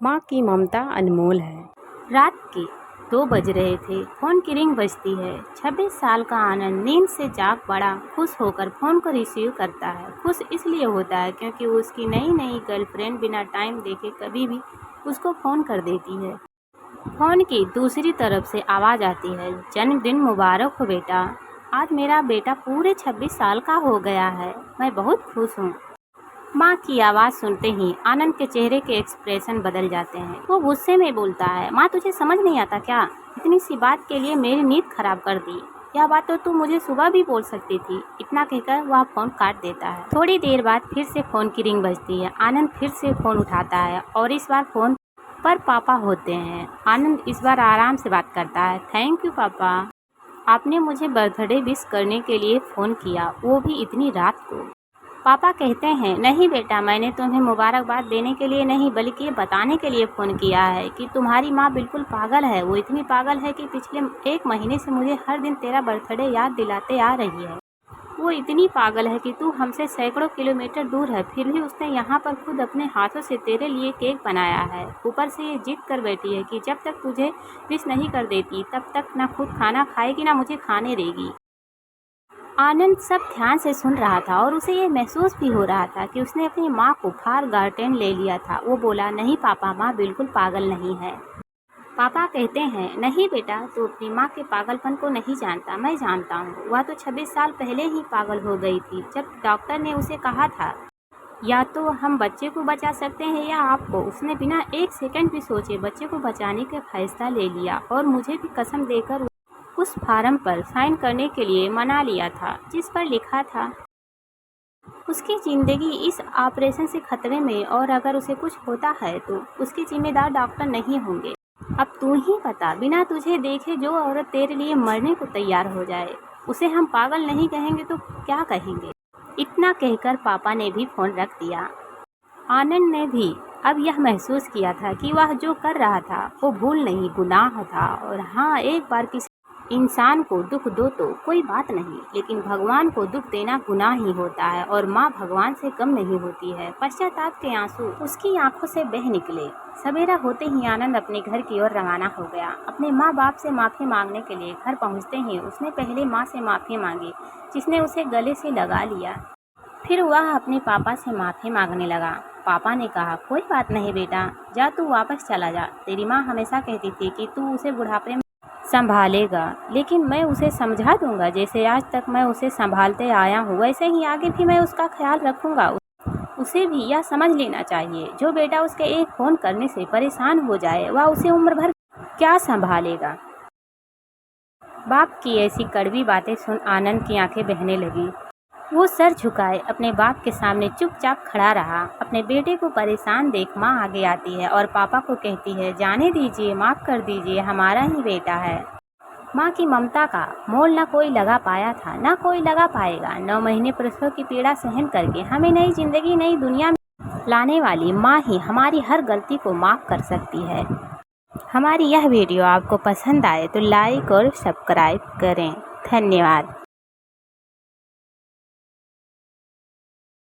माँ की ममता अनमोल है। रात के 2 बज रहे थे। फ़ोन की रिंग बजती है। 26 साल का आनंद नींद से जाग बड़ा खुश होकर फ़ोन को रिसीव करता है। खुश इसलिए होता है क्योंकि उसकी नई गर्लफ्रेंड बिना टाइम देखे कभी भी उसको फ़ोन कर देती है। फ़ोन की दूसरी तरफ से आवाज़ आती है, जन्मदिन मुबारक हो बेटा। आज मेरा बेटा पूरे 26 साल का हो गया है। मैं बहुत खुश हूँ। माँ की आवाज़ सुनते ही आनंद के चेहरे के एक्सप्रेशन बदल जाते हैं। वो गुस्से में बोलता है, माँ तुझे समझ नहीं आता क्या? इतनी सी बात के लिए मेरी नींद खराब कर दी। यह बात तो तू मुझे सुबह भी बोल सकती थी। इतना कहकर वह फ़ोन काट देता है। थोड़ी देर बाद फिर से फ़ोन की रिंग बजती है। आनंद फिर से फ़ोन उठाता है और इस बार फ़ोन पर पापा होते हैं। आनंद इस बार आराम से बात करता है। थैंक यू पापा, आपने मुझे बर्थडे विश करने के लिए फ़ोन किया, वो भी इतनी रात को। पापा कहते हैं, नहीं बेटा, मैंने तुम्हें मुबारकबाद देने के लिए नहीं बल्कि ये बताने के लिए फ़ोन किया है कि तुम्हारी माँ बिल्कुल पागल है। वो इतनी पागल है कि पिछले 1 महीने से मुझे हर दिन तेरा बर्थडे याद दिलाते आ रही है। वो इतनी पागल है कि तू हमसे सैकड़ों किलोमीटर दूर है, फिर भी उसने यहाँ पर खुद अपने हाथों से तेरे लिए केक बनाया है। ऊपर से ये जिद कर बैठी है कि जब तक तुझे विश नहीं कर देती तब तक ना खुद खाना खाएगी ना मुझे खाने देगी। आनंद सब ध्यान से सुन रहा था और उसे ये महसूस भी हो रहा था कि उसने अपनी माँ को फार गार्डन ले लिया था। वो बोला, नहीं पापा, माँ बिल्कुल पागल नहीं है। पापा कहते हैं, नहीं बेटा, तू अपनी माँ के पागलपन को नहीं जानता, मैं जानता हूँ। वह तो 26 साल पहले ही पागल हो गई थी जब डॉक्टर ने उसे कहा था या तो हम बच्चे को बचा सकते हैं या आपको। उसने बिना 1 सेकंड भी सोचे बच्चे को बचाने का फैसला ले लिया और मुझे भी कसम देकर उस फार्म पर साइन करने के लिए मना लिया था जिस पर लिखा था उसकी ज़िंदगी इस ऑपरेशन से खतरे में, और अगर उसे कुछ होता है तो उसके जिम्मेदार डॉक्टर नहीं होंगे। अब तू ही बता, बिना तुझे देखे जो औरत तेरे लिए मरने को तैयार हो जाए उसे हम पागल नहीं कहेंगे तो क्या कहेंगे? इतना कहकर पापा ने भी फ़ोन रख दिया। आनंद ने भी अब यह महसूस किया था कि वह जो कर रहा था वो भूल नहीं, गुनाह था। और हाँ, एक बार किसी इंसान को दुख दो तो कोई बात नहीं, लेकिन भगवान को दुख देना गुनाह ही होता है और माँ भगवान से कम नहीं होती है। पश्चाताप के आंसू उसकी आंखों से बह निकले। सवेरा होते ही आनंद अपने घर की ओर रवाना हो गया। अपने माँ बाप से माफ़ी मांगने के लिए घर पहुँचते ही उसने पहले माँ से माफ़ी मांगी जिसने उसे गले से लगा लिया। फिर वह अपने पापा से माफ़ी मांगने लगा। पापा ने कहा, कोई बात नहीं बेटा, जा तू वापस चला जा। तेरी माँ हमेशा कहती थी कि तू उसे बुढ़ापे में संभालेगा, लेकिन मैं उसे समझा दूंगा। जैसे आज तक मैं उसे संभालते आया हूँ वैसे ही आगे भी मैं उसका ख्याल रखूंगा। उसे भी यह समझ लेना चाहिए, जो बेटा उसके एक फ़ोन करने से परेशान हो जाए वह उसे उम्र भर क्या संभालेगा। बाप की ऐसी कड़वी बातें सुन आनंद की आंखें बहने लगी। वो सर झुकाए अपने बाप के सामने चुपचाप खड़ा रहा। अपने बेटे को परेशान देख माँ आगे आती है और पापा को कहती है, जाने दीजिए, माफ़ कर दीजिए, हमारा ही बेटा है। माँ की ममता का मोल न कोई लगा पाया था, न कोई लगा पाएगा। 9 महीने प्रसव की पीड़ा सहन करके हमें नई जिंदगी, नई दुनिया में लाने वाली माँ ही हमारी हर गलती को माफ़ कर सकती है। हमारी यह वीडियो आपको पसंद आए तो लाइक और सब्सक्राइब करें। धन्यवाद।